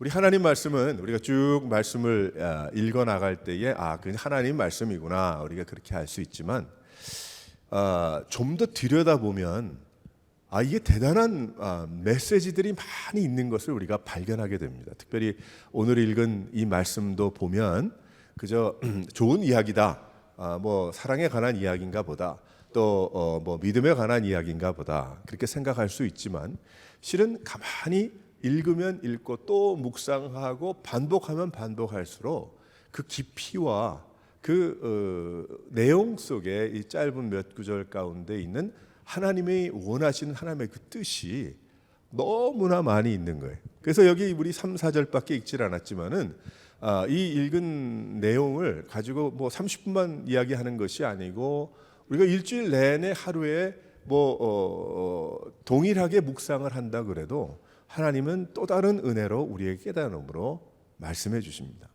우리 하나님 말씀은 우리가 쭉 말씀을 읽어 나갈 때에 그 하나님 말씀이구나 우리가 그렇게 알 수 있지만 좀 더 들여다보면 이게 대단한 메시지들이 많이 있는 것을 우리가 발견하게 됩니다. 특별히 오늘 읽은 이 말씀도 보면 그저 좋은 이야기다, 뭐 사랑에 관한 이야기인가 보다, 또 뭐 믿음에 관한 이야기인가 보다 그렇게 생각할 수 있지만 실은 가만히 읽으면 읽고 또 묵상하고 반복하면 반복할수록 그 깊이와 그 내용 속에 이 짧은 몇 구절 가운데 있는 하나님이 원하시는 하나님의 그 뜻이 너무나 많이 있는 거예요. 그래서 여기 우리 3, 4절밖에 읽질 않았지만은 이 읽은 내용을 가지고 뭐 30분만 이야기하는 것이 아니고 우리가 일주일 내내 하루에 뭐 동일하게 묵상을 한다 그래도 하나님은 또 다른 은혜로 우리에게 깨달음으로 말씀해 주십니다.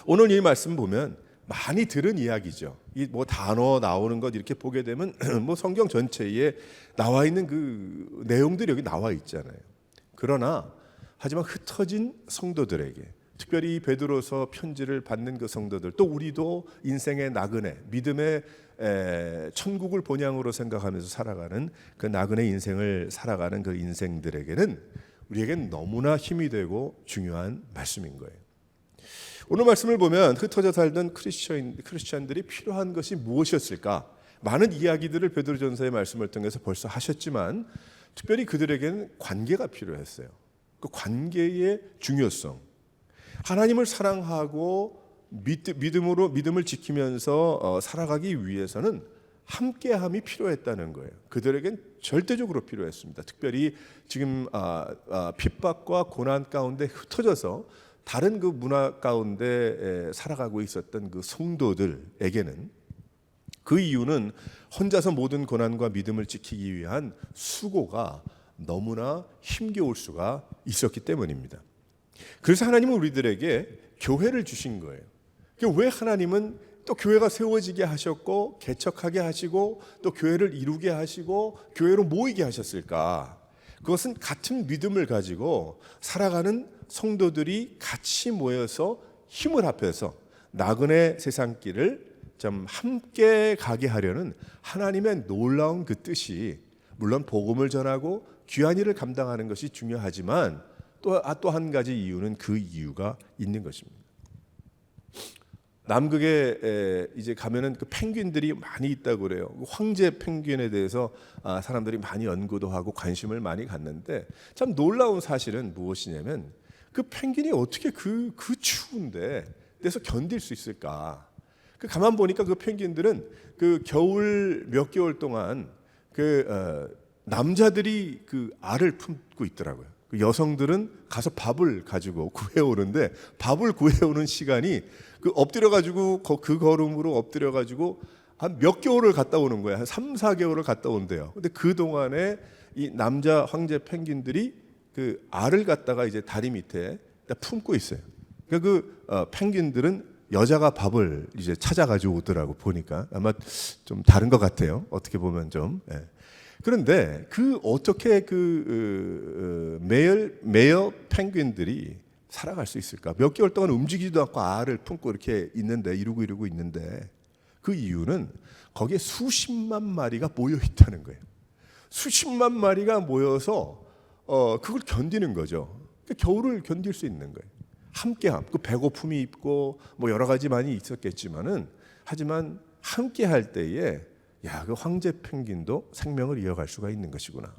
오늘 이 말씀 보면 많이 들은 이야기죠. 이 뭐 단어 나오는 것 이렇게 보게 되면 뭐 성경 전체에 나와 있는 그 내용들이 여기 나와 있잖아요. 그러나 하지만 흩어진 성도들에게 특별히 베드로서 편지를 받는 그 성도들 또 우리도 인생의 나그네 믿음의 천국을 본향으로 생각하면서 살아가는 그 나그네 인생을 살아가는 그 인생들에게는 우리에겐 너무나 힘이 되고 중요한 말씀인 거예요. 오늘 말씀을 보면 흩어져 살던 크리스천들이 필요한 것이 무엇이었을까? 많은 이야기들을 베드로전서의 말씀을 통해서 벌써 하셨지만 특별히 그들에게는 관계가 필요했어요. 그 관계의 중요성, 하나님을 사랑하고 믿음을 지키면서 살아가기 위해서는 함께함이 필요했다는 거예요. 그들에겐 절대적으로 필요했습니다. 특별히 지금 핍박과 고난 가운데 흩어져서 다른 그 문화 가운데 살아가고 있었던 그 성도들에게는 그 이유는 혼자서 모든 고난과 믿음을 지키기 위한 수고가 너무나 힘겨울 수가 있었기 때문입니다. 그래서 하나님은 우리들에게 교회를 주신 거예요. 왜 하나님은 또 교회가 세워지게 하셨고 개척하게 하시고 또 교회를 이루게 하시고 교회로 모이게 하셨을까? 그것은 같은 믿음을 가지고 살아가는 성도들이 같이 모여서 힘을 합해서 나그네 세상길을 좀 함께 가게 하려는 하나님의 놀라운 그 뜻이 물론 복음을 전하고 귀한 일을 감당하는 것이 중요하지만 또 한 가지 이유는 그 이유가 있는 것입니다. 남극에 이제 가면은 그 펭귄들이 많이 있다고 그래요. 황제 펭귄에 대해서 사람들이 많이 연구도 하고 관심을 많이 갖는데 참 놀라운 사실은 무엇이냐면 그 펭귄이 어떻게 그 추운데 그래서 견딜 수 있을까? 그 가만 보니까 그 펭귄들은 그 겨울 몇 개월 동안 그 남자들이 그 알을 품고 있더라고요. 그 여성들은 가서 밥을 가지고 구해오는데 밥을 구해오는 시간이 그 엎드려가지고 그 걸음으로 엎드려가지고 한 몇 개월을 갔다 오는 거야. 한 3, 4개월을 갔다 온대요. 근데 그 동안에 이 남자 황제 펭귄들이 그 알을 갖다가 이제 다리 밑에 품고 있어요. 그러니까 펭귄들은 여자가 밥을 이제 찾아가지고 오더라고 보니까 아마 좀 다른 것 같아요. 어떻게 보면 좀. 예. 그런데 어떻게 메어 펭귄들이 살아갈 수 있을까? 몇 개월 동안 움직이지도 않고 알을 품고 이렇게 있는데 이러고 있는데 그 이유는 거기에 수십만 마리가 모여 있다는 거예요. 수십만 마리가 모여서 그걸 견디는 거죠. 그러니까 겨울을 견딜 수 있는 거예요. 함께함, 그 배고픔이 있고 뭐 여러 가지 많이 있었겠지만은 하지만 함께할 때에 그 황제 펭귄도 생명을 이어갈 수가 있는 것이구나.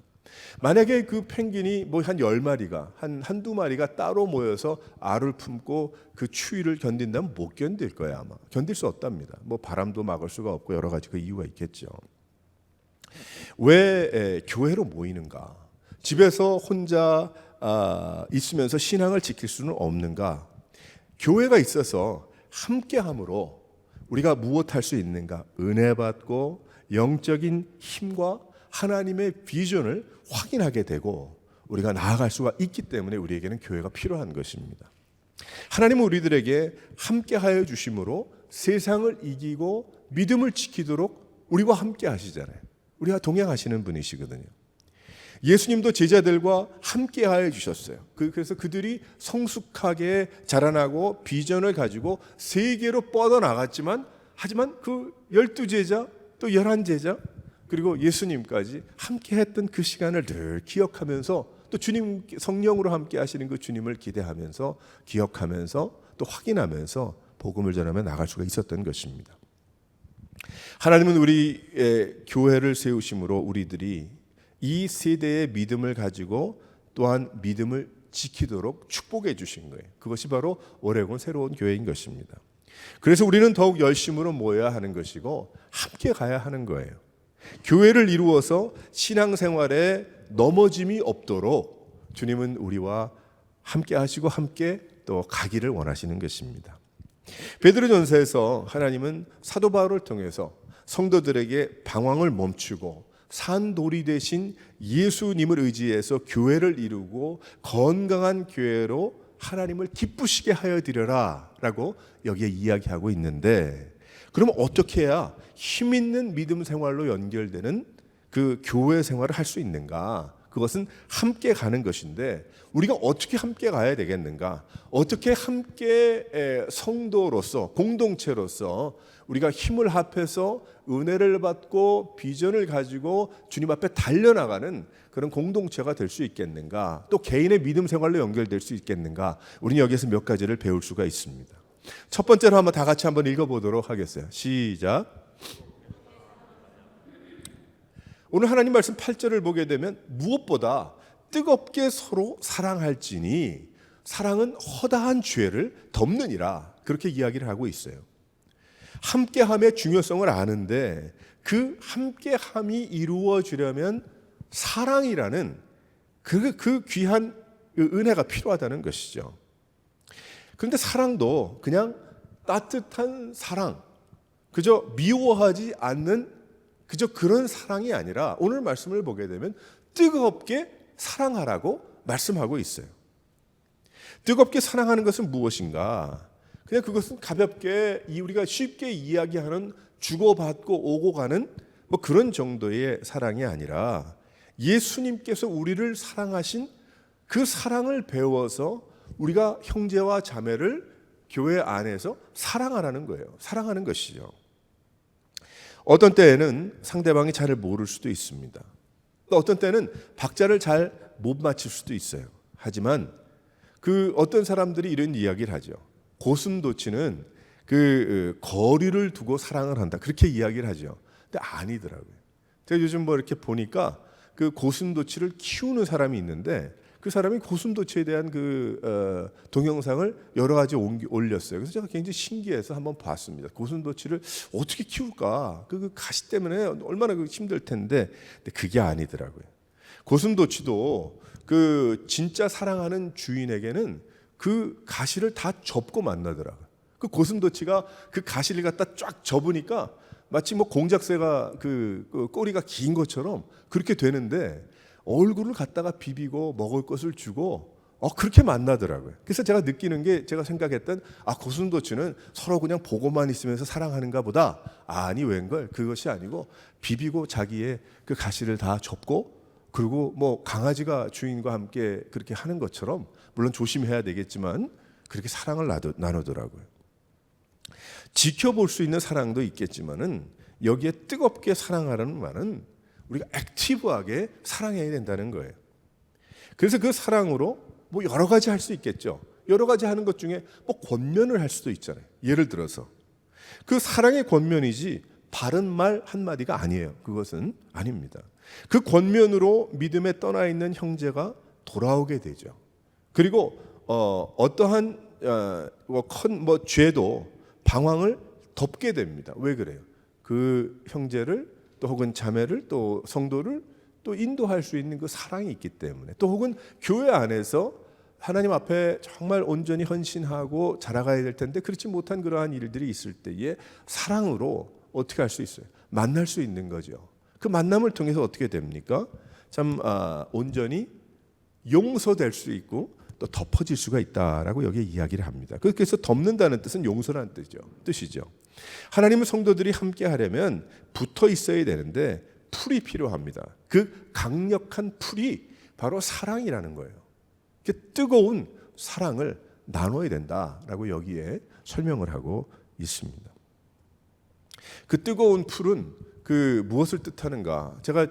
만약에 그 펭귄이 뭐 한 10마리가 한두 마리가 따로 모여서 알을 품고 그 추위를 견딘다면 못 견딜 거야 아마. 견딜 수 없답니다. 뭐 바람도 막을 수가 없고 여러 가지 그 이유가 있겠죠. 왜 교회로 모이는가? 집에서 혼자 있으면서 신앙을 지킬 수는 없는가? 교회가 있어서 함께함으로 우리가 무엇할 수 있는가? 은혜 받고 영적인 힘과 하나님의 비전을 확인하게 되고 우리가 나아갈 수가 있기 때문에 우리에게는 교회가 필요한 것입니다. 하나님은 우리들에게 함께하여 주심으로 세상을 이기고 믿음을 지키도록 우리와 함께 하시잖아요. 우리와 동행하시는 분이시거든요. 예수님도 제자들과 함께하여 주셨어요. 그래서 그들이 성숙하게 자라나고 비전을 가지고 세계로 뻗어나갔지만 하지만 그 12제자 또 11제자 그리고 예수님까지 함께했던 그 시간을 늘 기억하면서 또 주님 성령으로 함께 하시는 그 주님을 기대하면서 기억하면서 또 확인하면서 복음을 전하며 나갈 수가 있었던 것입니다. 하나님은 우리의 교회를 세우심으로 우리들이 이 세대의 믿음을 가지고 또한 믿음을 지키도록 축복해 주신 거예요. 그것이 바로 오레곤 새로운 교회인 것입니다. 그래서 우리는 더욱 열심으로 모여야 하는 것이고 함께 가야 하는 거예요. 교회를 이루어서 신앙생활에 넘어짐이 없도록 주님은 우리와 함께 하시고 함께 또 가기를 원하시는 것입니다. 베드로전서에서 하나님은 사도 바울을 통해서 성도들에게 방황을 멈추고 산돌이 되신 예수님을 의지해서 교회를 이루고 건강한 교회로 하나님을 기쁘시게 하여 드려라 라고 여기에 이야기하고 있는데, 그러면 어떻게 해야 힘 있는 믿음 생활로 연결되는 그 교회 생활을 할 수 있는가? 그것은 함께 가는 것인데 우리가 어떻게 함께 가야 되겠는가? 어떻게 함께 성도로서 공동체로서 우리가 힘을 합해서 은혜를 받고 비전을 가지고 주님 앞에 달려나가는 그런 공동체가 될 수 있겠는가? 또 개인의 믿음 생활로 연결될 수 있겠는가? 우리는 여기에서 몇 가지를 배울 수가 있습니다. 첫 번째로 한번 다 같이 한번 읽어보도록 하겠어요. 시작. 오늘 하나님 말씀 8절을 보게 되면 무엇보다 뜨겁게 서로 사랑할지니 사랑은 허다한 죄를 덮느니라, 그렇게 이야기를 하고 있어요. 함께함의 중요성을 아는데 그 함께함이 이루어지려면 사랑이라는 그 귀한 은혜가 필요하다는 것이죠. 그런데 사랑도 그냥 따뜻한 사랑, 그저 미워하지 않는 그저 그런 사랑이 아니라 오늘 말씀을 보게 되면 뜨겁게 사랑하라고 말씀하고 있어요. 뜨겁게 사랑하는 것은 무엇인가? 그냥 그것은 가볍게 우리가 쉽게 이야기하는 주고받고 오고 가는 뭐 그런 정도의 사랑이 아니라 예수님께서 우리를 사랑하신 그 사랑을 배워서 우리가 형제와 자매를 교회 안에서 사랑하라는 거예요. 사랑하는 것이죠. 어떤 때에는 상대방이 잘 모를 수도 있습니다. 또 어떤 때는 박자를 잘 못 맞출 수도 있어요. 하지만 그 어떤 사람들이 이런 이야기를 하죠. 고슴도치는 그 거리를 두고 사랑을 한다, 그렇게 이야기를 하죠. 근데 아니더라고요. 제가 요즘 뭐 이렇게 보니까 그 고슴도치를 키우는 사람이 있는데 그 사람이 고슴도치에 대한 그 동영상을 여러 가지 올렸어요. 그래서 제가 굉장히 신기해서 한번 봤습니다. 고슴도치를 어떻게 키울까? 그 가시 때문에 얼마나 힘들 텐데, 근데 그게 아니더라고요. 고슴도치도 그 진짜 사랑하는 주인에게는 그 가시를 다 접고 만나더라고요. 그 고슴도치가 그 가시를 갖다 쫙 접으니까 마치 뭐 공작새가 그 꼬리가 긴 것처럼 그렇게 되는데 얼굴을 갖다가 비비고 먹을 것을 주고 그렇게 만나더라고요. 그래서 제가 느끼는 게, 제가 생각했던 고슴도치는 서로 그냥 보고만 있으면서 사랑하는가 보다. 아니 웬걸, 그것이 아니고 비비고 자기의 그 가시를 다 접고, 그리고 뭐 강아지가 주인과 함께 그렇게 하는 것처럼, 물론 조심해야 되겠지만 그렇게 사랑을 나누더라고요. 지켜볼 수 있는 사랑도 있겠지만은 여기에 뜨겁게 사랑하라는 말은 우리가 액티브하게 사랑해야 된다는 거예요. 그래서 그 사랑으로 뭐 여러 가지 할 수 있겠죠. 여러 가지 하는 것 중에 뭐 권면을 할 수도 있잖아요. 예를 들어서 그 사랑의 권면이지 바른 말 한마디가 아니에요. 그것은 아닙니다. 그 권면으로 믿음에 떠나 있는 형제가 돌아오게 되죠. 그리고 어떠한 죄도 방황을 덮게 됩니다. 왜 그래요? 그 형제를 또 혹은 자매를 또 성도를 또 인도할 수 있는 그 사랑이 있기 때문에, 또 혹은 교회 안에서 하나님 앞에 정말 온전히 헌신하고 자라가야 될 텐데 그렇지 못한 그러한 일들이 있을 때에 사랑으로 어떻게 할 수 있어요? 만날 수 있는 거죠. 그 만남을 통해서 어떻게 됩니까? 참 온전히 용서될 수 있고 또 덮어질 수가 있다라고 여기에 이야기를 합니다. 그래서 덮는다는 뜻은 용서라는 뜻이죠. 하나님은 성도들이 함께 하려면 붙어 있어야 되는데 풀이 필요합니다. 그 강력한 풀이 바로 사랑이라는 거예요. 뜨거운 사랑을 나눠야 된다라고 여기에 설명을 하고 있습니다. 그 뜨거운 풀은 그 무엇을 뜻하는가? 제가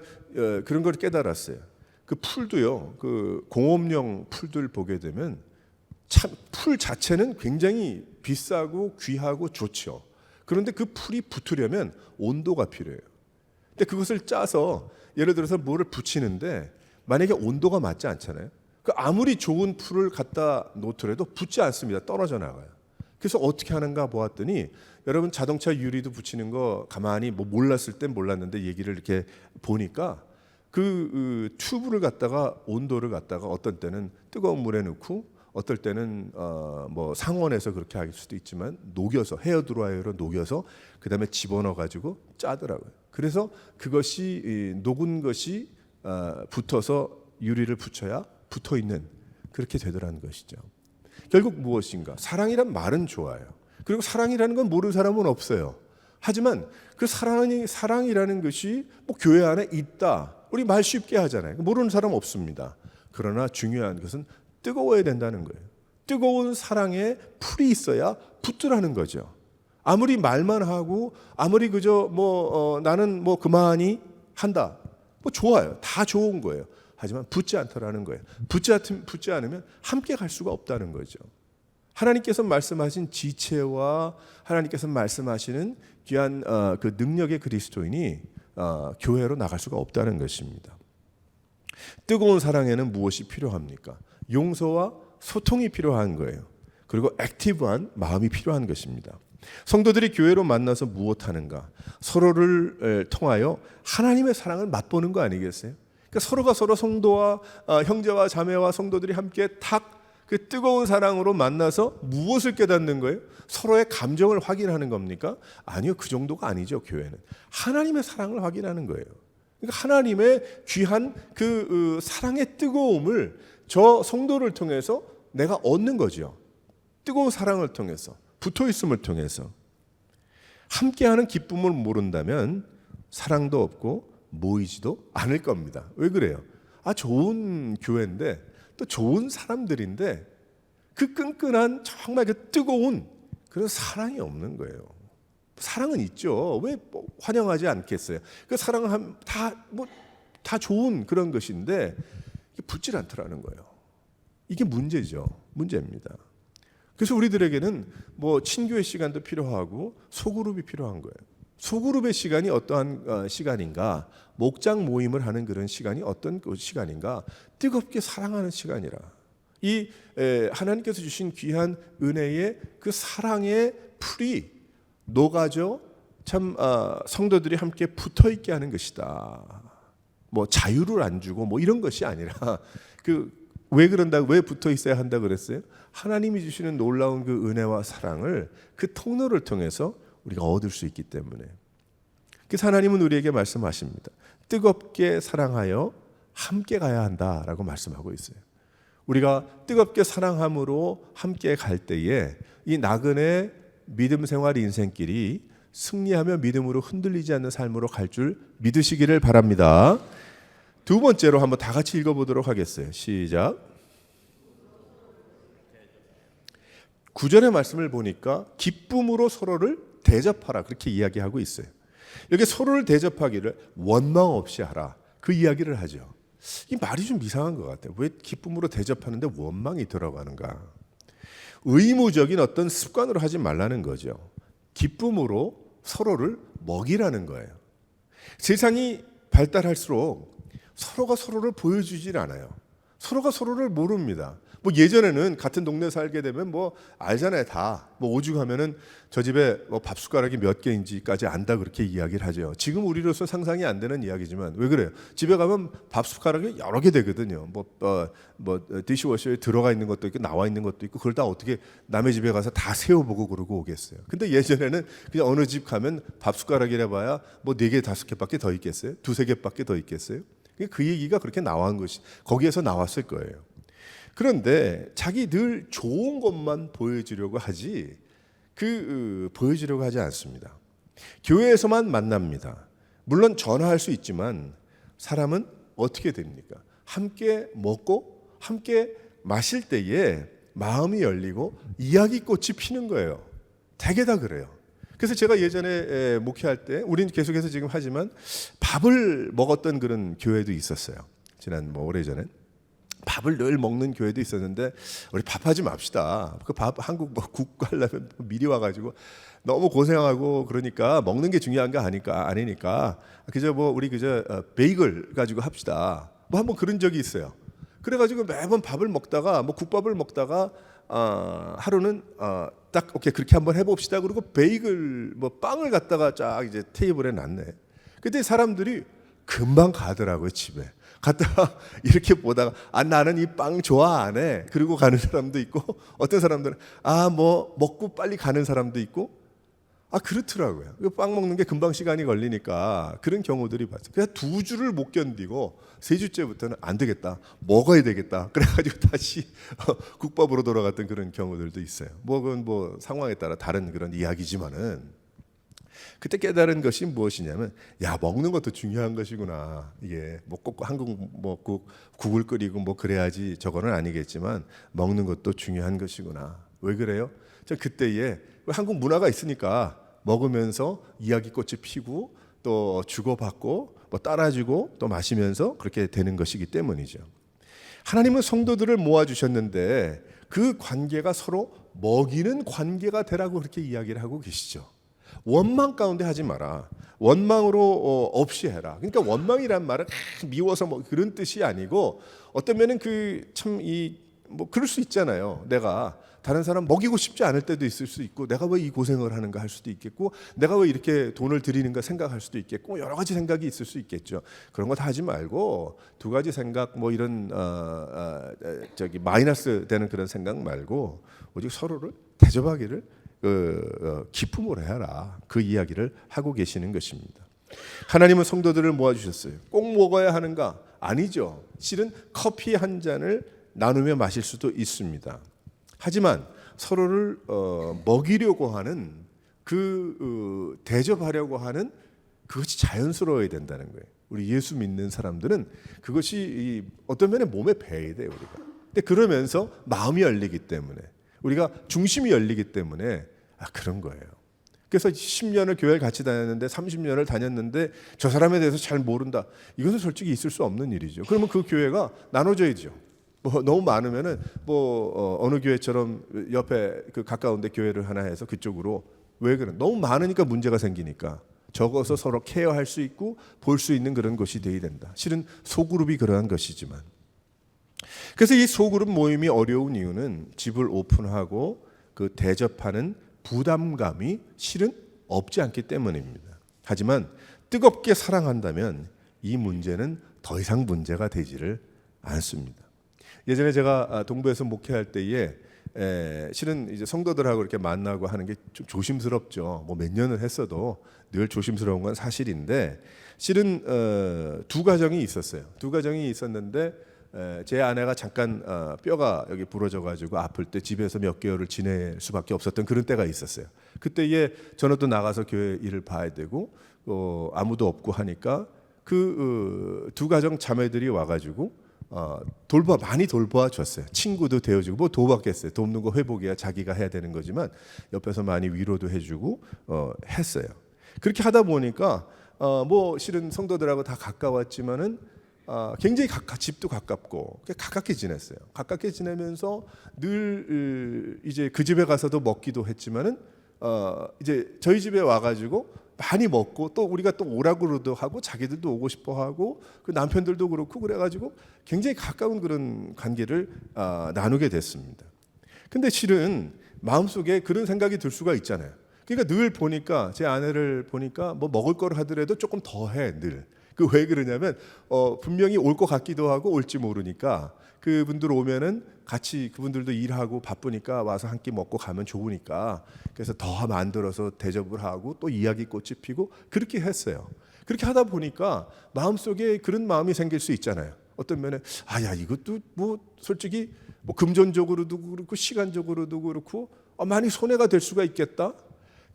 그런 걸 깨달았어요. 그 풀도요, 그 공업용 풀들 보게 되면 참 풀 자체는 굉장히 비싸고 귀하고 좋죠. 그런데 그 풀이 붙으려면 온도가 필요해요. 근데 그것을 짜서 예를 들어서 뭐를 붙이는데 만약에 온도가 맞지 않잖아요. 그 아무리 좋은 풀을 갖다 놓더라도 붙지 않습니다. 떨어져 나가요. 그래서 어떻게 하는가 보았더니 여러분 자동차 유리도 붙이는 거 가만히 뭐 몰랐을 땐 몰랐는데 얘기를 이렇게 보니까 그 튜브를 갖다가 온도를 갖다가 어떤 때는 뜨거운 물에 넣고 어떨 때는 뭐 상온에서 그렇게 할 수도 있지만 녹여서 헤어 드라이어로 녹여서 그다음에 집어넣어 가지고 짜더라고요. 그래서 그것이 녹은 것이 붙어서 유리를 붙여야 붙어 있는 그렇게 되더라는 것이죠. 결국 무엇인가? 사랑이란 말은 좋아요. 그리고 사랑이라는 건 모르는 사람은 없어요. 하지만 그 사랑이라는 것이 뭐 교회 안에 있다. 우리 말 쉽게 하잖아요. 모르는 사람 없습니다. 그러나 중요한 것은 뜨거워야 된다는 거예요. 뜨거운 사랑에 풀이 있어야 붙으라는 거죠. 아무리 말만 하고 아무리 그저 나는 뭐 그만이 한다. 뭐 좋아요. 다 좋은 거예요. 하지만 붙지 않더라는 거예요. 붙지 않으면 함께 갈 수가 없다는 거죠. 하나님께서 말씀하신 지체와 하나님께서 말씀하시는 귀한 그 능력의 그리스도인이 교회로 나갈 수가 없다는 것입니다. 뜨거운 사랑에는 무엇이 필요합니까? 용서와 소통이 필요한 거예요. 그리고 액티브한 마음이 필요한 것입니다. 성도들이 교회로 만나서 무엇하는가? 서로를 통하여 하나님의 사랑을 맛보는 거 아니겠어요? 그러니까 서로가 서로 성도와 형제와 자매와 성도들이 함께 그 뜨거운 사랑으로 만나서 무엇을 깨닫는 거예요? 서로의 감정을 확인하는 겁니까? 아니요, 그 정도가 아니죠. 교회는 하나님의 사랑을 확인하는 거예요. 그러니까 하나님의 귀한 그 사랑의 뜨거움을 저 성도를 통해서 내가 얻는 거죠. 뜨거운 사랑을 통해서, 붙어 있음을 통해서. 함께하는 기쁨을 모른다면 사랑도 없고 모이지도 않을 겁니다. 왜 그래요? 좋은 교회인데 또 좋은 사람들인데 그 끈끈한 정말 그 뜨거운 그런 사랑이 없는 거예요. 사랑은 있죠. 왜 환영하지 않겠어요? 그 사랑은 다 좋은 그런 것인데 붙질 않더라는 거예요. 이게 문제죠. 문제입니다. 그래서 우리들에게는 뭐 친교의 시간도 필요하고 소그룹이 필요한 거예요. 소그룹의 시간이 어떠한 시간인가? 목장 모임을 하는 그런 시간이 어떤 시간인가? 뜨겁게 사랑하는 시간이라. 이 하나님께서 주신 귀한 은혜의 그 사랑의 풀이 녹아져 참 성도들이 함께 붙어 있게 하는 것이다. 뭐 자유를 안 주고 뭐 이런 것이 아니라 왜 그런다? 왜 붙어 있어야 한다 그랬어요? 하나님이 주시는 놀라운 그 은혜와 사랑을 그 통로를 통해서 우리가 얻을 수 있기 때문에. 그래서 하나님은 우리에게 말씀하십니다. 뜨겁게 사랑하여 함께 가야 한다라고 말씀하고 있어요. 우리가 뜨겁게 사랑함으로 함께 갈 때에 이 나그네 믿음 생활 인생길이 승리하며 믿음으로 흔들리지 않는 삶으로 갈 줄 믿으시기를 바랍니다. 두 번째로 한번 다 같이 읽어보도록 하겠어요. 시작. 9절의 말씀을 보니까 기쁨으로 서로를 대접하라 그렇게 이야기하고 있어요. 여기 서로를 대접하기를 원망 없이 하라 그 이야기를 하죠. 이 말이 좀 이상한 것 같아요. 왜 기쁨으로 대접하는데 원망이 들어가는가? 의무적인 어떤 습관으로 하지 말라는 거죠. 기쁨으로 서로를 먹이라는 거예요. 세상이 발달할수록 서로가 서로를 보여주질 않아요. 서로가 서로를 모릅니다. 뭐 예전에는 같은 동네 살게 되면 뭐 알잖아요. 다 뭐 오죽하면은 저 집에 뭐 밥 숟가락이 몇 개인지까지 안다 그렇게 이야기를 하죠. 지금 우리로서 상상이 안 되는 이야기지만 왜 그래요? 집에 가면 밥 숟가락이 여러 개 되거든요. 뭐 디시워셔에 들어가 있는 것도 있고 나와 있는 것도 있고 그걸 다 어떻게 남의 집에 가서 다 세어보고 그러고 오겠어요. 근데 예전에는 그냥 어느 집 가면 밥 숟가락이라 봐야 뭐 4개 5개밖에 더 있겠어요? 2-3개밖에 더 있겠어요? 그 얘기가 그렇게 나온 것이 거기에서 나왔을 거예요. 그런데 자기 늘 좋은 것만 보여주려고 하지 보여주려고 하지 않습니다. 교회에서만 만납니다. 물론 전화할 수 있지만 사람은 어떻게 됩니까? 함께 먹고 함께 마실 때에 마음이 열리고 이야기꽃이 피는 거예요. 대개 다 그래요. 그래서 제가 예전에 목회할 때 우리는 계속해서 지금 하지만 밥을 먹었던 그런 교회도 있었어요. 지난 오래전에 밥을 늘 먹는 교회도 있었는데 우리 밥하지 맙시다. 그 밥 한국 국 하려면 미리 와가지고 너무 고생하고 그러니까 먹는 게 중요한 거 아니니까 그저 우리 그저 베이글 가지고 합시다. 한번 그런 적이 있어요. 그래가지고 매번 밥을 먹다가 국밥을 먹다가 하루는 딱 오케이 그렇게 한번 해봅시다. 그리고 베이글 빵을 갖다가 쫙 이제 테이블에 놨네. 근데 사람들이 금방 가더라고요. 집에 갔다가 이렇게 보다가 나는 이 빵 좋아 안 해. 그리고 가는 사람도 있고 어떤 사람들은 먹고 빨리 가는 사람도 있고 그렇더라고요. 빵 먹는 게 금방 시간이 걸리니까 그런 경우들이 봤어요. 그냥 2주를 못 견디고 3주째부터는 안 되겠다. 먹어야 되겠다. 그래가지고 다시 국밥으로 돌아갔던 그런 경우들도 있어요. 그건 상황에 따라 다른 그런 이야기지만은 그때 깨달은 것이 무엇이냐면 먹는 것도 중요한 것이구나. 이게 꼭 한국 국을 끓이고 그래야지 저거는 아니겠지만 먹는 것도 중요한 것이구나. 왜 그래요? 저 그때에 한국 문화가 있으니까 먹으면서 이야기꽃이 피고 또 주고받고 따라주고 또 마시면서 그렇게 되는 것이기 때문이죠. 하나님은 성도들을 모아주셨는데 그 관계가 서로 먹이는 관계가 되라고 그렇게 이야기를 하고 계시죠. 원망 가운데 하지 마라. 원망으로 없이 해라. 그러니까 원망이란 말은 미워서 그런 뜻이 아니고 어떤 면은 그럴 수 있잖아요. 내가 다른 사람 먹이고 싶지 않을 때도 있을 수 있고 내가 왜 이 고생을 하는가 할 수도 있겠고 내가 왜 이렇게 돈을 들이는가 생각할 수도 있겠고 여러 가지 생각이 있을 수 있겠죠. 그런 거 다 하지 말고 2가지 생각 이런 마이너스 되는 그런 생각 말고 오직 서로를 대접하기를 기쁨으로 해라. 그 이야기를 하고 계시는 것입니다. 하나님은 성도들을 모아주셨어요. 꼭 먹어야 하는가? 아니죠. 실은 커피 한 잔을 나누며 마실 수도 있습니다. 하지만 서로를 먹이려고 하는 대접하려고 하는 그것이 자연스러워야 된다는 거예요. 우리 예수 믿는 사람들은 그것이 어떤 면에 몸에 배야 돼요. 우리가. 근데 그러면서 마음이 열리기 때문에 우리가 중심이 열리기 때문에 그런 거예요. 그래서 10년을 교회를 같이 다녔는데 30년을 다녔는데 저 사람에 대해서 잘 모른다. 이것은 솔직히 있을 수 없는 일이죠. 그러면 그 교회가 나눠져야죠. 너무 많으면은 어느 교회처럼 옆에 가까운데 교회를 하나 해서 그쪽으로 왜 그래? 너무 많으니까 문제가 생기니까 적어서 서로 케어할 수 있고 볼 수 있는 그런 것이 되어야 된다. 실은 소그룹이 그러한 것이지만 그래서 이 소그룹 모임이 어려운 이유는 집을 오픈하고 대접하는 부담감이 실은 없지 않기 때문입니다. 하지만 뜨겁게 사랑한다면 이 문제는 더 이상 문제가 되지를 않습니다. 예전에 제가 동부에서 목회할 때에 실은 이제 성도들하고 이렇게 만나고 하는 게 좀 조심스럽죠. 몇 년을 했어도 늘 조심스러운 건 사실인데 실은 2가정이 있었어요. 2가정이 있었는데 제 아내가 잠깐 뼈가 여기 부러져 가지고 아플 때 집에서 몇 개월을 지낼 수밖에 없었던 그런 때가 있었어요. 그때에 저는 또 나가서 교회 일을 봐야 되고 아무도 없고 하니까 그 2가정 자매들이 와가지고 많이 돌봐 줬어요. 친구도 되어주고 도봤겠어요. 돕는 거 회복이야 자기가 해야 되는 거지만 옆에서 많이 위로도 해주고 했어요. 그렇게 하다 보니까 실은 성도들하고 다 가까웠지만은 굉장히 집도 가깝고 가깝게 지냈어요. 가깝게 지내면서 늘 이제 그 집에 가서도 먹기도 했지만은 이제 저희 집에 와가지고 많이 먹고 또 우리가 또 오라고도 하고 자기들도 오고 싶어하고 그 남편들도 그렇고 그래가지고 굉장히 가까운 그런 관계를 나누게 됐습니다. 근데 실은 마음속에 그런 생각이 들 수가 있잖아요. 그러니까 늘 보니까 제 아내를 보니까 먹을 걸 하더라도 조금 더 해 늘. 왜 그러냐면 분명히 올 것 같기도 하고 올지 모르니까 그분들 오면은 같이 그분들도 일하고 바쁘니까 와서 한 끼 먹고 가면 좋으니까 그래서 더 만들어서 대접을 하고 또 이야기꽃이 피고 그렇게 했어요. 그렇게 하다 보니까 마음속에 그런 마음이 생길 수 있잖아요. 어떤 면에 이것도 솔직히 금전적으로도 그렇고 시간적으로도 그렇고 많이 손해가 될 수가 있겠다.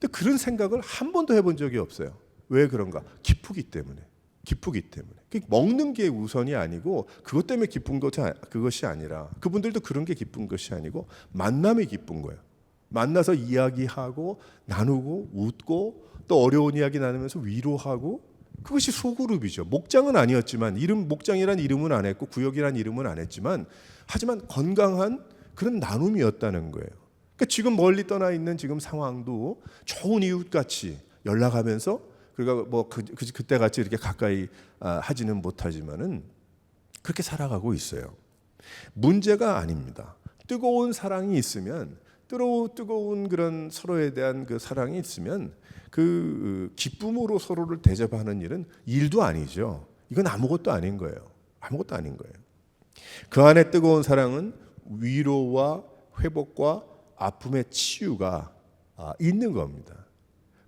근데 그런 생각을 한 번도 해본 적이 없어요. 왜 그런가? 기쁘기 때문에. 기쁘기 때문에. 먹는 게 우선이 아니고 그것 때문에 기쁜 그것이 아니라, 그분들도 그런 게 기쁜 것이 아니고 만남이 기쁜 거예요. 만나서 이야기하고 나누고 웃고 또 어려운 이야기 나누면서 위로하고, 그것이 소그룹이죠. 목장은 아니었지만, 목장이란 이름은 안 했고 구역이란 이름은 안 했지만, 하지만 건강한 그런 나눔이었다는 거예요. 그러니까 지금 멀리 떠나 있는 지금 상황도 좋은 이웃같이 연락하면서, 그러니까 뭐 그때 같이 이렇게 가까이 하지는 못하지만은 그렇게 살아가고 있어요. 문제가 아닙니다. 뜨거운 사랑이 있으면, 뜨거운 그런 서로에 대한 그 사랑이 있으면, 그 기쁨으로 서로를 대접하는 일은 일도 아니죠. 이건 아무것도 아닌 거예요. 아무것도 아닌 거예요. 그 안에 뜨거운 사랑은 위로와 회복과 아픔의 치유가 있는 겁니다.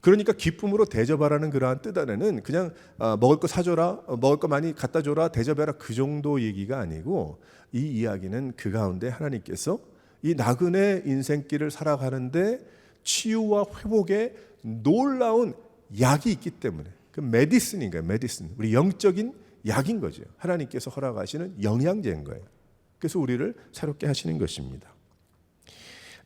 그러니까 기쁨으로 대접하라는 그러한 뜻 안에는 그냥 먹을 거 사줘라, 먹을 거 많이 갖다 줘라, 대접해라, 그 정도 얘기가 아니고, 이 이야기는 그 가운데 하나님께서 이 나그네 인생길을 살아가는데 치유와 회복의 놀라운 약이 있기 때문에, 그 메디슨인가요? 메디슨, 우리 영적인 약인 거죠. 하나님께서 허락하시는 영양제인 거예요. 그래서 우리를 새롭게 하시는 것입니다.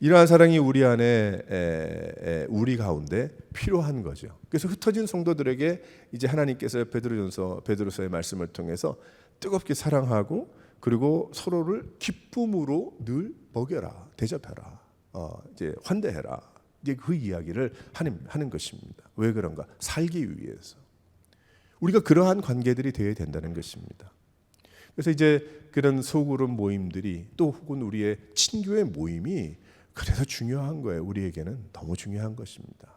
이러한 사랑이 우리 안에, 우리 가운데 필요한 거죠. 그래서 흩어진 성도들에게 이제 하나님께서 베드로서의 말씀을 통해서 뜨겁게 사랑하고, 그리고 서로를 기쁨으로 늘 먹여라, 대접해라, 이제 환대해라, 이제 그 이야기를 하는 것입니다. 왜 그런가? 살기 위해서. 우리가 그러한 관계들이 되어야 된다는 것입니다. 그래서 이제 그런 소그룹 모임들이, 또 혹은 우리의 친교의 모임이 그래서 중요한 거예요. 우리에게는 너무 중요한 것입니다.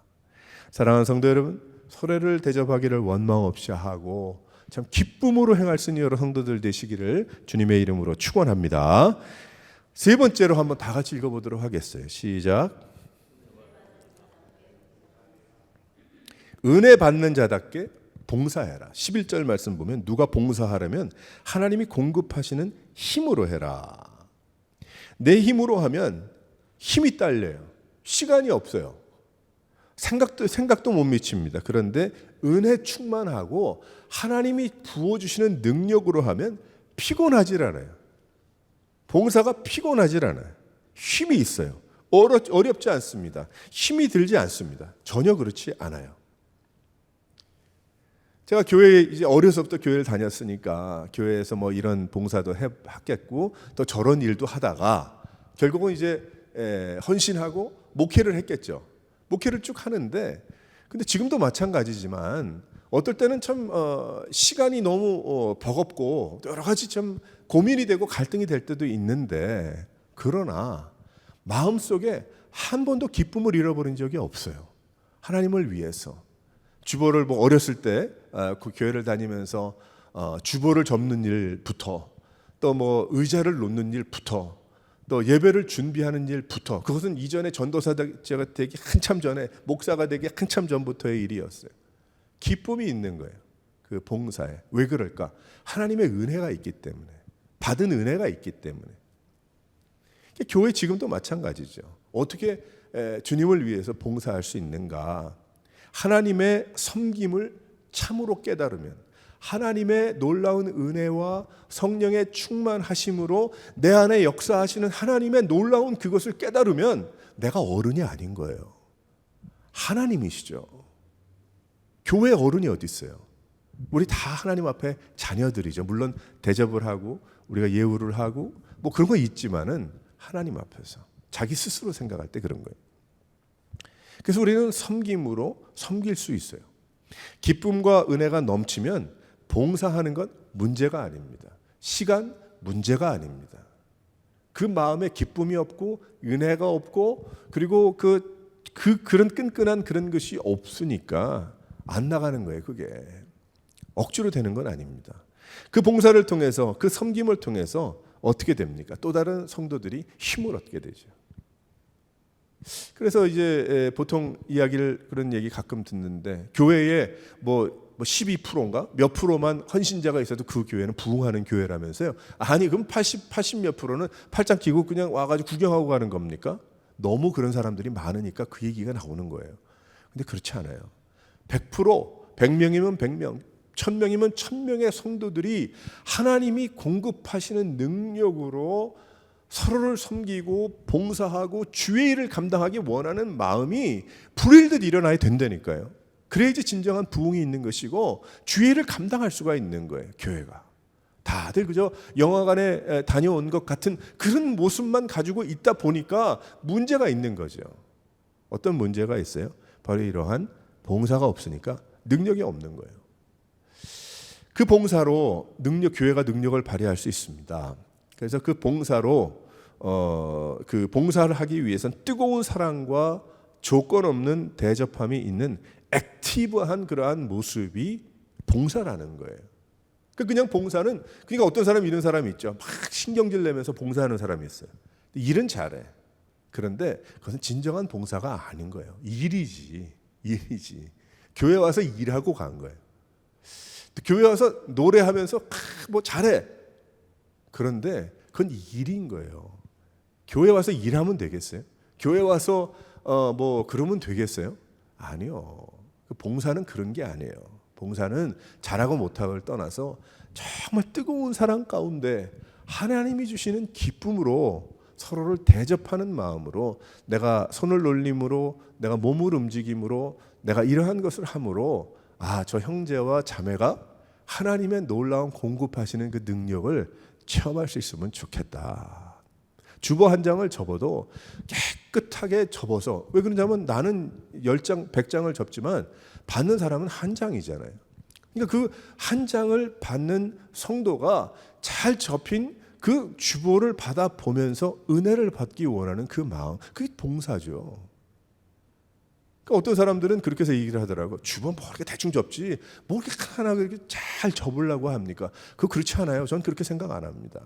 사랑하는 성도 여러분, 서로를 대접하기를 원망 없이 하고 참 기쁨으로 행할 수 있는 여러 성도들 되시기를 주님의 이름으로 축원합니다. 세 번째로 한번 다 같이 읽어보도록 하겠어요. 시작. 은혜 받는 자답게 봉사해라. 11절 말씀 보면 누가 봉사하려면 하나님이 공급하시는 힘으로 해라. 내 힘으로 하면 힘이 딸려요. 시간이 없어요. 생각도 못 미칩니다. 그런데 은혜 충만하고 하나님이 부어주시는 능력으로 하면 피곤하질 않아요. 봉사가 피곤하질 않아요. 힘이 있어요. 어렵지 않습니다. 힘이 들지 않습니다. 전혀 그렇지 않아요. 제가 교회 이제 어려서부터 교회를 다녔으니까 교회에서 뭐 이런 봉사도 했겠고 또 저런 일도 하다가 결국은 이제 헌신하고 목회를 했겠죠. 목회를 쭉 하는데, 근데 지금도 마찬가지지만 어떨 때는 참 시간이 너무 버겁고 여러 가지 좀 고민이 되고 갈등이 될 때도 있는데, 그러나 마음속에 한 번도 기쁨을 잃어버린 적이 없어요. 하나님을 위해서. 주보를 뭐 어렸을 때 그 교회를 다니면서 주보를 접는 일부터, 또 뭐 의자를 놓는 일부터, 또 예배를 준비하는 일부터, 그것은 이전에 전도사가 되기 한참 전에, 목사가 되기 한참 전부터의 일이었어요. 기쁨이 있는 거예요. 그 봉사에. 왜 그럴까? 하나님의 은혜가 있기 때문에, 받은 은혜가 있기 때문에. 교회 지금도 마찬가지죠. 어떻게 주님을 위해서 봉사할 수 있는가? 하나님의 섬김을 참으로 깨달으면, 하나님의 놀라운 은혜와 성령의 충만하심으로 내 안에 역사하시는 하나님의 놀라운 그것을 깨달으면 내가 어른이 아닌 거예요. 하나님이시죠. 교회 어른이 어디 있어요? 우리 다 하나님 앞에 자녀들이죠. 물론 대접을 하고 우리가 예우를 하고 뭐 그런 거 있지만은 하나님 앞에서 자기 스스로 생각할 때 그런 거예요. 그래서 우리는 섬김으로 섬길 수 있어요. 기쁨과 은혜가 넘치면 봉사하는 건 문제가 아닙니다. 시간 문제가 아닙니다. 그 마음에 기쁨이 없고 은혜가 없고, 그리고 그런 끈끈한 그런 것이 없으니까 안 나가는 거예요. 그게 억지로 되는 건 아닙니다. 그 봉사를 통해서, 그 섬김을 통해서 어떻게 됩니까? 또 다른 성도들이 힘을 얻게 되죠. 그래서 이제 보통 그런 얘기 가끔 듣는데, 교회에 뭐 12%인가 몇 프로만 헌신자가 있어도 그 교회는 부흥하는 교회라면서요. 아니 그럼 80 몇 프로는 팔짱 끼고 그냥 와가지고 구경하고 가는 겁니까? 너무 그런 사람들이 많으니까 그 얘기가 나오는 거예요. 근데 그렇지 않아요. 100% 100명이면 100명, 1000명이면 1000명의 성도들이 하나님이 공급하시는 능력으로 서로를 섬기고 봉사하고 주의 일을 감당하기 원하는 마음이 불일듯 일어나야 된다니까요. 그래야지 진정한 부흥이 있는 것이고 주의 일을 감당할 수가 있는 거예요. 교회가 다들 그저 영화관에 다녀온 것 같은 그런 모습만 가지고 있다 보니까 문제가 있는 거죠. 어떤 문제가 있어요? 바로 이러한 봉사가 없으니까 능력이 없는 거예요. 그 봉사로 교회가 능력을 발휘할 수 있습니다. 그래서 그 봉사로 그 봉사를 하기 위해서는 뜨거운 사랑과 조건 없는 대접함이 있는 액티브한 그러한 모습이 봉사라는 거예요. 그냥 봉사는 그러니까 어떤 사람이 이런 사람이 있죠. 막 신경질 내면서 봉사하는 사람이 있어요. 일은 잘해. 그런데 그것은 진정한 봉사가 아닌 거예요. 일이지. 교회 와서 일하고 간 거예요. 교회 와서 노래하면서 뭐 잘해. 그런데 그건 일인 거예요. 교회 와서 일하면 되겠어요? 교회 와서 뭐 그러면 되겠어요? 아니요. 봉사는 그런 게 아니에요. 봉사는 잘하고 못하고를 떠나서 정말 뜨거운 사랑 가운데 하나님이 주시는 기쁨으로 서로를 대접하는 마음으로 내가 손을 놀림으로 내가 몸을 움직임으로 내가 이러한 것을 함으로 저 형제와 자매가 하나님의 놀라운 공급하시는 그 능력을 체험할 수 있으면 좋겠다. 주보 한 장을 접어도 깨끗하게 접어서 왜 그러냐면 나는 10장, 100장을 접지만 받는 사람은 한 장이잖아요. 그러니까 그 한 장을 받는 성도가 잘 접힌 그 주보를 받아 보면서 은혜를 받기 원하는 그 마음, 그게 봉사죠. 그러니까 어떤 사람들은 그렇게 해서 얘기를 하더라고. 주보 뭐 이렇게 대충 접지, 뭐 이렇게 하나 그렇게 잘 접으려고 합니까? 그거 그렇지 않아요. 전 그렇게 생각 안 합니다.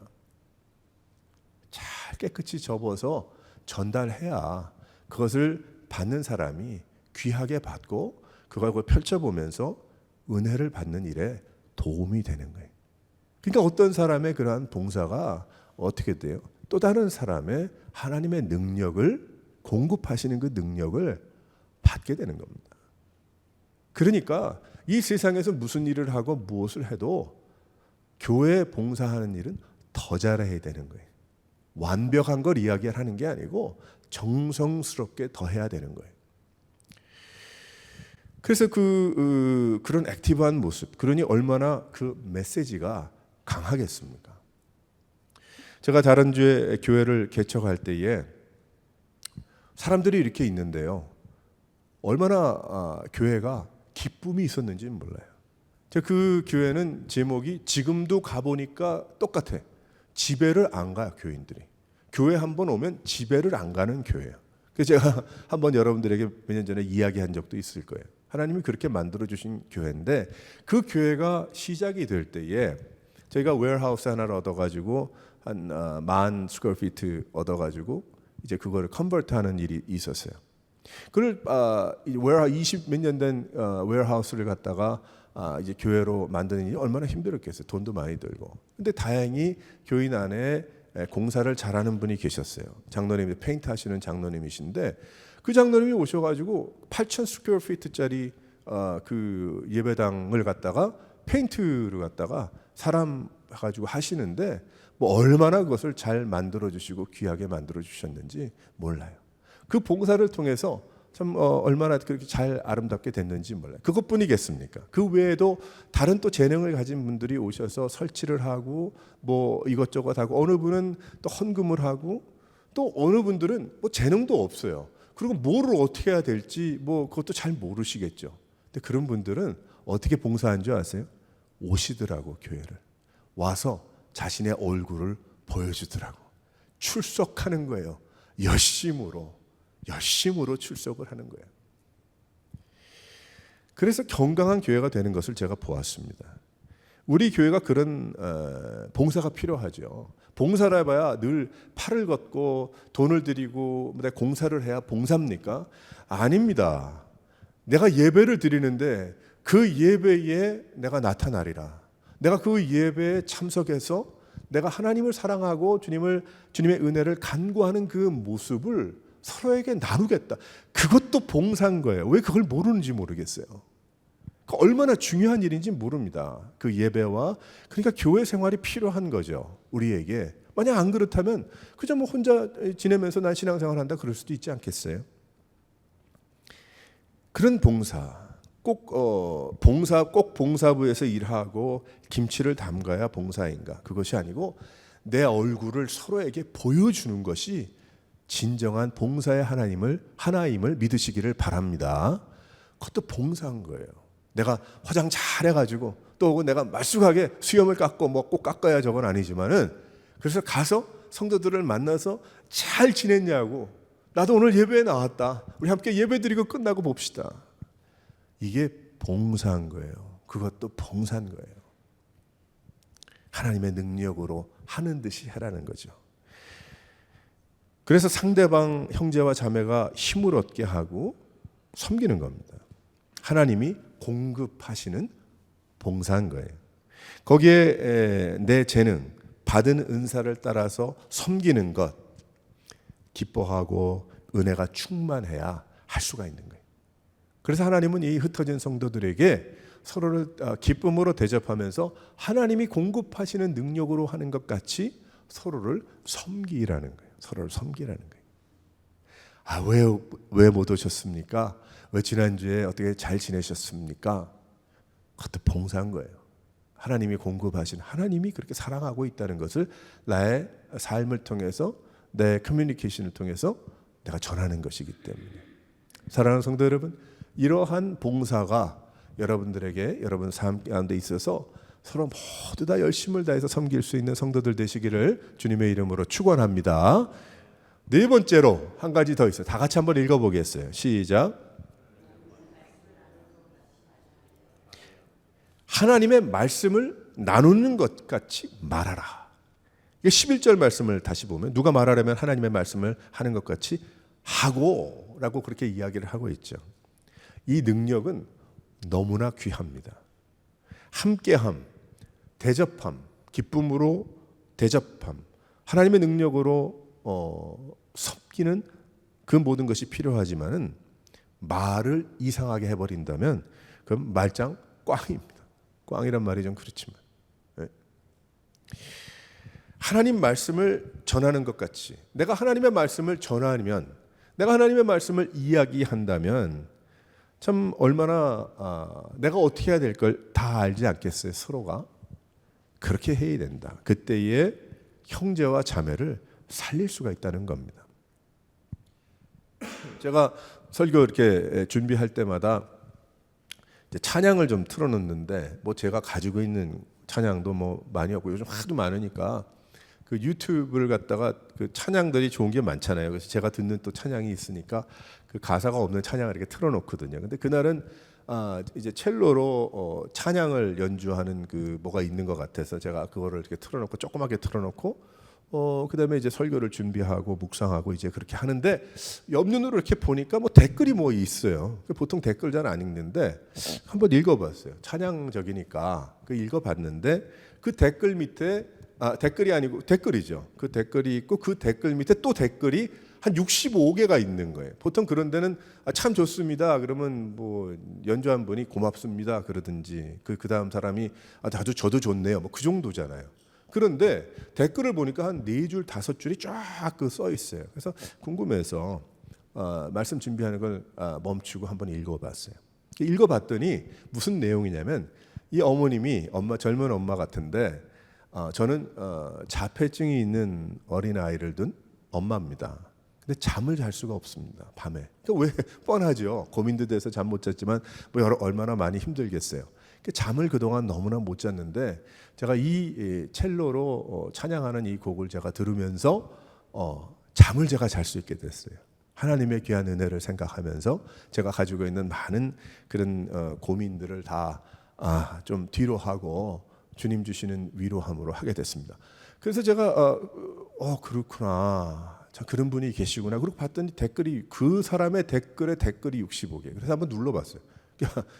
잘 깨끗이 접어서 전달해야 그것을 받는 사람이 귀하게 받고 그걸 펼쳐보면서 은혜를 받는 일에 도움이 되는 거예요. 그러니까 어떤 사람의 그러한 봉사가 어떻게 돼요? 또 다른 사람의 하나님의 능력을 공급하시는 그 능력을 받게 되는 겁니다. 그러니까 이 세상에서 무슨 일을 하고 무엇을 해도 교회에 봉사하는 일은 더 잘해야 되는 거예요. 완벽한 걸 이야기하는 게 아니고 정성스럽게 더 해야 되는 거예요. 그래서 그런 액티브한 모습, 그러니 얼마나 그 메시지가 강하겠습니까? 제가 다른 주에 교회를 개척할 때에 사람들이 이렇게 있는데요. 얼마나 교회가 기쁨이 있었는지는 몰라요. 제가 그 교회는 제목이 지금도 가보니까 똑같아. 집회를 안 가요, 교인들이. 교회 한번 오면 집회를 안 가는 교회예요. 그래서 제가 한번 여러분들에게 몇 년 전에 이야기한 적도 있을 거예요. 하나님이 그렇게 만들어주신 교회인데 그 교회가 시작이 될 때에 저희가 웨어하우스 하나를 얻어가지고 한 10,000 스퀘어피트 얻어가지고 이제 그거를 컨버트하는 일이 있었어요. 그걸 20 몇 년 된 웨어하우스를 갖다가 이제 교회로 만드는 일이 얼마나 힘들었겠어요. 돈도 많이 들고. 근데 다행히 교인 안에 공사를 잘하는 분이 계셨어요. 장로님이 페인트 하시는 장로님이신데 그 장로님이 오셔가지고 8,000 스퀘어피트짜리 그 예배당을 갖다가 페인트를 갖다가 사람 가지고 하시는데 뭐 얼마나 그것을 잘 만들어 주시고 귀하게 만들어 주셨는지 몰라요. 그 봉사를 통해서 참 얼마나 그렇게 잘 아름답게 됐는지 몰라요. 그것뿐이겠습니까? 그 외에도 다른 또 재능을 가진 분들이 오셔서 설치를 하고 뭐 이것저것 하고 어느 분은 또 헌금을 하고 또 어느 분들은 뭐 재능도 없어요. 그리고 뭐를 어떻게 해야 될지 뭐 그것도 잘 모르시겠죠. 근데 그런 분들은 어떻게 봉사한 줄 아세요? 오시더라고 교회를. 와서 자신의 얼굴을 보여주더라고. 출석하는 거예요. 열심으로 출석을 하는 거예요. 그래서 건강한 교회가 되는 것을 제가 보았습니다. 우리 교회가 그런 봉사가 필요하죠. 봉사를 해봐야 늘 팔을 걷고 돈을 들이고 공사를 해야 봉사입니까? 아닙니다. 내가 예배를 드리는데 그 예배에 내가 나타나리라. 내가 그 예배에 참석해서 내가 하나님을 사랑하고 주님의 은혜를 간구하는 그 모습을 서로에게 나누겠다. 그것도 봉사인 거예요. 왜 그걸 모르는지 모르겠어요. 얼마나 중요한 일인지 모릅니다. 그 예배와 그러니까 교회 생활이 필요한 거죠. 우리에게. 만약 안 그렇다면 그저 뭐 혼자 지내면서 난 신앙생활한다 그럴 수도 있지 않겠어요? 그런 봉사 꼭 봉사부에서 일하고 김치를 담가야 봉사인가? 그것이 아니고 내 얼굴을 서로에게 보여주는 것이 진정한 봉사의 하나임을 믿으시기를 바랍니다. 그것도 봉사한 거예요. 내가 화장 잘 해가지고 또 내가 말쑥하게 수염을 깎고 뭐 꼭 깎아야 저건 아니지만은 그래서 가서 성도들을 만나서 잘 지냈냐고, 나도 오늘 예배에 나왔다, 우리 함께 예배 드리고 끝나고 봅시다. 이게 봉사한 거예요. 그것도 봉사한 거예요. 하나님의 능력으로 하는 듯이 하라는 거죠. 그래서 상대방 형제와 자매가 힘을 얻게 하고 섬기는 겁니다. 하나님이 공급하시는 봉사한 거예요. 거기에 내 재능, 받은 은사를 따라서 섬기는 것, 기뻐하고 은혜가 충만해야 할 수가 있는 거예요. 그래서 하나님은 이 흩어진 성도들에게 서로를 기쁨으로 대접하면서 하나님이 공급하시는 능력으로 하는 것 같이 서로를 섬기라는 거예요. 서로를 섬기라는 거예요. 왜 못 오셨습니까? 왜 지난주에 어떻게 잘 지내셨습니까? 그것도 봉사한 거예요. 하나님이 공급하신, 하나님이 그렇게 사랑하고 있다는 것을 나의 삶을 통해서, 내 커뮤니케이션을 통해서 내가 전하는 것이기 때문에. 사랑하는 성도 여러분, 이러한 봉사가 여러분들에게 여러분 삶 가운데 있어서 서로 모두 다 열심을 다해서 섬길 수 있는 성도들 되시기를 주님의 이름으로 축원합니다. 네 번째로 한 가지 더 있어요. 다 같이 한번 읽어보겠어요. 시작. 하나님의 말씀을 나누는 것 같이 말하라. 이게 11절 말씀을 다시 보면 누가 말하려면 하나님의 말씀을 하는 것 같이 하고 라고 그렇게 이야기를 하고 있죠. 이 능력은 너무나 귀합니다. 함께함, 대접함, 기쁨으로 대접함, 하나님의 능력으로 섬기는 그 모든 것이 필요하지만은 말을 이상하게 해버린다면 그럼 말짱 꽝입니다. 꽝이란 말이 좀 그렇지만, 네. 하나님 말씀을 전하는 것 같이 내가 하나님의 말씀을 전하면, 내가 하나님의 말씀을 이야기한다면 참 얼마나 내가 어떻게 해야 될 걸 다 알지 않겠어요? 서로가 그렇게 해야 된다. 그때의 형제와 자매를 살릴 수가 있다는 겁니다. 제가 설교 이렇게 준비할 때마다 찬양을 좀 틀어놓는데, 뭐 제가 가지고 있는 찬양도 뭐 많이 없고 요즘 하도 많으니까 그 유튜브를 갖다가 그 찬양들이 좋은 게 많잖아요. 그래서 제가 듣는 또 찬양이 있으니까 그 가사가 없는 찬양을 이렇게 틀어놓거든요. 근데 그날은 이제 첼로로 찬양을 연주하는 그 뭐가 있는 것 같아서 제가 그거를 이렇게 틀어놓고 조그맣게 틀어놓고 그다음에 이제 설교를 준비하고 묵상하고 이제 그렇게 하는데, 옆눈으로 이렇게 보니까 뭐 댓글이 뭐 있어요. 보통 댓글 잘 안 읽는데 한번 읽어봤어요. 찬양적이니까 그 읽어봤는데 그 댓글 밑에 댓글이 아니고 댓글이죠. 그 댓글이 있고 그 댓글 밑에 또 댓글이 한 65개가 있는 거예요. 보통 그런 데는 참 좋습니다. 그러면 뭐 연주한 분이 고맙습니다 그러든지 그 다음 사람이 아주 저도 좋네요. 뭐 그 정도잖아요. 그런데 댓글을 보니까 한 4줄 5줄이 쫙 써 있어요. 그래서 궁금해서 말씀 준비하는 걸 멈추고 한번 읽어봤어요. 읽어봤더니 무슨 내용이냐면, 이 어머님이 젊은 엄마 같은데 저는 자폐증이 있는 어린아이를 둔 엄마입니다. 근데 잠을 잘 수가 없습니다. 밤에. 그러니까 왜 뻔하죠. 고민도 돼서 잠 못 잤지만 뭐 얼마나 많이 힘들겠어요. 잠을 그동안 너무나 못 잤는데 제가 이 첼로로 찬양하는 이 곡을 제가 들으면서 잠을 제가 잘 수 있게 됐어요. 하나님의 귀한 은혜를 생각하면서 제가 가지고 있는 많은 그런 고민들을 다 좀 뒤로 하고 주님 주시는 위로함으로 하게 됐습니다. 그래서 제가 그렇구나, 자, 그런 분이 계시구나. 그리고 봤더니 댓글이, 그 사람의 댓글에 댓글이 65개. 그래서 한번 눌러봤어요.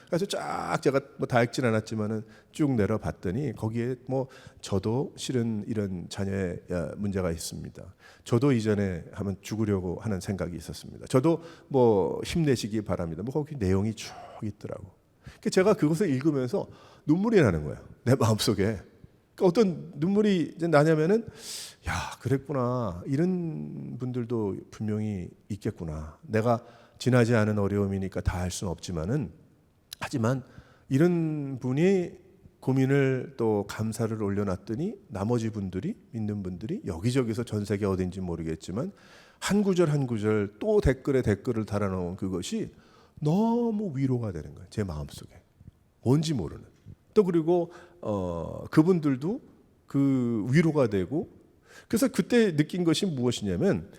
그래서 쫙 제가 뭐 다 읽진 않았지만은 쭉 내려봤더니 거기에 뭐 저도 실은 이런 자녀의 문제가 있습니다. 저도 이전에 한번 죽으려고 하는 생각이 있었습니다. 저도 뭐 힘내시기 바랍니다. 뭐 거기 내용이 쭉 있더라고. 제가 그것을 읽으면서 눈물이 나는 거예요. 내 마음속에. 그러니까 어떤 눈물이 이제 나냐면은 야, 그랬구나. 이런 분들도 분명히 있겠구나. 내가 지나지 않은 어려움이니까 다 할 수는 없지만은, 하지만 이런 분이 고민을 또 감사를 올려놨더니 나머지 분들이, 믿는 분들이 여기저기서 전 세계 어딘지 모르겠지만 한 구절 한 구절 또 댓글에 댓글을 달아놓은 그것이 너무 위로가 되는 거예요. 제 마음속에. 뭔지 모르는. 또 그리고 그분들도 그 위로가 되고, 그래서 그때 느낀 것이 무엇이냐면,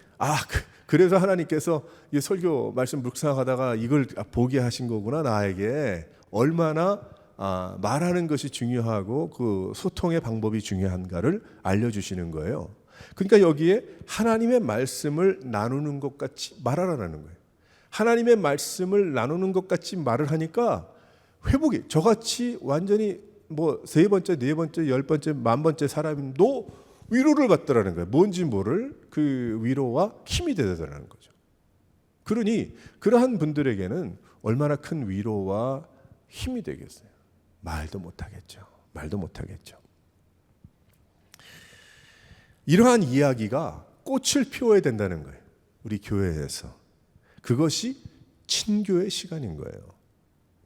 그래서 하나님께서 이 설교 말씀 묵상하다가 이걸 보게 하신 거구나. 나에게 얼마나 말하는 것이 중요하고 그 소통의 방법이 중요한가를 알려주시는 거예요. 그러니까 여기에 하나님의 말씀을 나누는 것 같이 말하라는 거예요. 하나님의 말씀을 나누는 것 같이 말을 하니까 회복이, 저같이 완전히 뭐 3번째, 4번째, 10번째, 10,000번째 사람도 위로를 받더라는 거예요. 뭔지 모를 그 위로와 힘이 되더라는 거죠. 그러니 그러한 분들에게는 얼마나 큰 위로와 힘이 되겠어요. 말도 못하겠죠. 말도 못하겠죠. 이러한 이야기가 꽃을 피워야 된다는 거예요. 우리 교회에서. 그것이 친교의 시간인 거예요.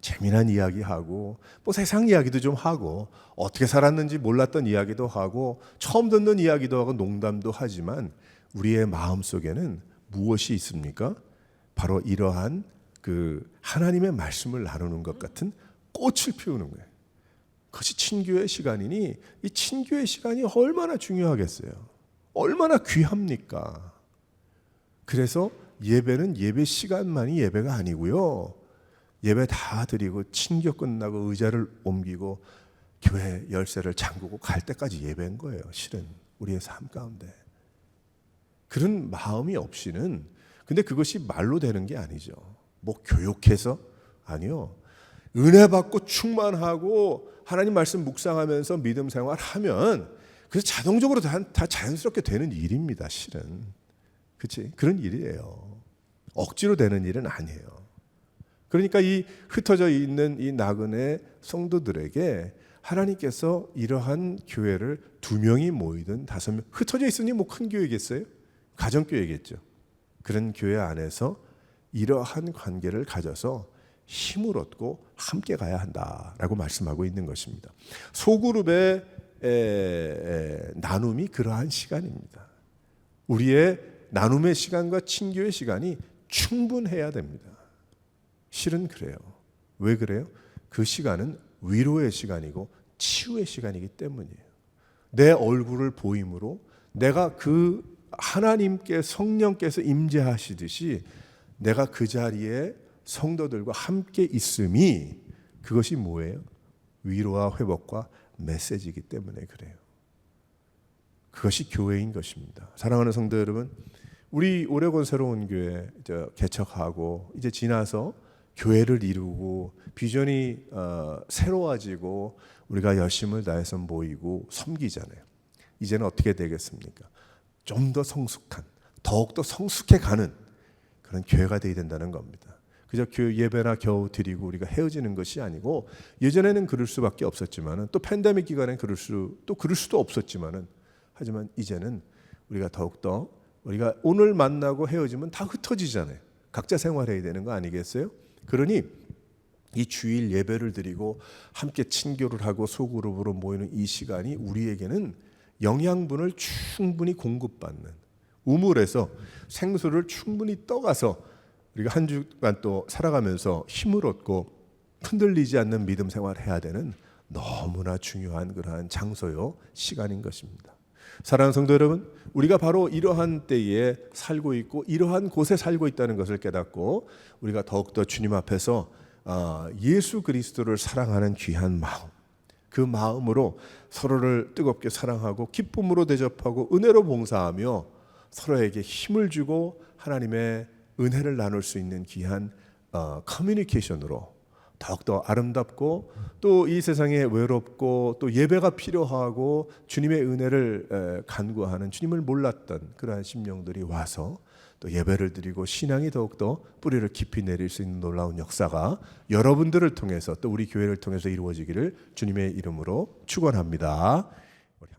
재미난 이야기하고 뭐 세상 이야기도 좀 하고 어떻게 살았는지 몰랐던 이야기도 하고 처음 듣는 이야기도 하고 농담도 하지만 우리의 마음속에는 무엇이 있습니까? 바로 이러한 그 하나님의 말씀을 나누는 것 같은 꽃을 피우는 거예요. 그것이 친교의 시간이니 이 친교의 시간이 얼마나 중요하겠어요. 얼마나 귀합니까? 그래서 예배는 예배 시간만이 예배가 아니고요. 예배 다 드리고 친교 끝나고 의자를 옮기고 교회 열쇠를 잠그고 갈 때까지 예배인 거예요. 실은 우리의 삶 가운데. 그런 마음이 없이는, 근데 그것이 말로 되는 게 아니죠. 뭐 교육해서? 아니요. 은혜 받고 충만하고 하나님 말씀 묵상하면서 믿음 생활하면 그래서 자동적으로 다 자연스럽게 되는 일입니다. 실은. 그렇지? 그런 일이에요. 억지로 되는 일은 아니에요. 그러니까 이 흩어져 있는 이 나그네 성도들에게 하나님께서 이러한 교회를 2명이 모이든 5명, 흩어져 있으니 뭐 큰 교회겠어요? 가정교회겠죠. 그런 교회 안에서 이러한 관계를 가져서 힘을 얻고 함께 가야 한다라고 말씀하고 있는 것입니다. 소그룹의 나눔이 그러한 시간입니다. 우리의 나눔의 시간과 친교의 시간이 충분해야 됩니다. 실은 그래요. 왜 그래요? 그 시간은 위로의 시간이고 치유의 시간이기 때문이에요. 내 얼굴을 보임으로 내가 그 하나님께 성령께서 임재하시듯이 내가 그 자리에 성도들과 함께 있음이, 그것이 뭐예요? 위로와 회복과 메시지이기 때문에 그래요. 그것이 교회인 것입니다. 사랑하는 성도 여러분, 우리 오레곤 새로운 교회 개척하고 이제 지나서 교회를 이루고 비전이 새로워지고 우리가 열심을 다해서 모이고 섬기잖아요. 이제는 어떻게 되겠습니까? 좀 더 성숙한, 더욱더 성숙해가는 그런 교회가 되어야 된다는 겁니다. 그저 예배나 겨우 드리고 우리가 헤어지는 것이 아니고, 예전에는 그럴 수밖에 없었지만은, 또 팬데믹 기간엔 그럴 수도 없었지만은, 하지만 이제는 우리가 더욱더, 우리가 오늘 만나고 헤어지면 다 흩어지잖아요. 각자 생활해야 되는 거 아니겠어요? 그러니 이 주일 예배를 드리고 함께 친교를 하고 소그룹으로 모이는 이 시간이 우리에게는 영양분을 충분히 공급받는, 우물에서 생수를 충분히 떠가서 우리가 한 주간 또 살아가면서 힘을 얻고 흔들리지 않는 믿음 생활을 해야 되는 너무나 중요한 그러한 장소요, 시간인 것입니다. 사랑하는 성도 여러분, 우리가 바로 이러한 때에 살고 있고 이러한 곳에 살고 있다는 것을 깨닫고 우리가 더욱더 주님 앞에서 예수 그리스도를 사랑하는 귀한 마음, 그 마음으로 서로를 뜨겁게 사랑하고 기쁨으로 대접하고 은혜로 봉사하며 서로에게 힘을 주고 하나님의 은혜를 나눌 수 있는 귀한 커뮤니케이션으로 더욱더 아름답고, 또 이 세상에 외롭고 또 예배가 필요하고 주님의 은혜를 간구하는, 주님을 몰랐던 그러한 심령들이 와서 또 예배를 드리고 신앙이 더욱더 뿌리를 깊이 내릴 수 있는 놀라운 역사가 여러분들을 통해서 또 우리 교회를 통해서 이루어지기를 주님의 이름으로 축원합니다.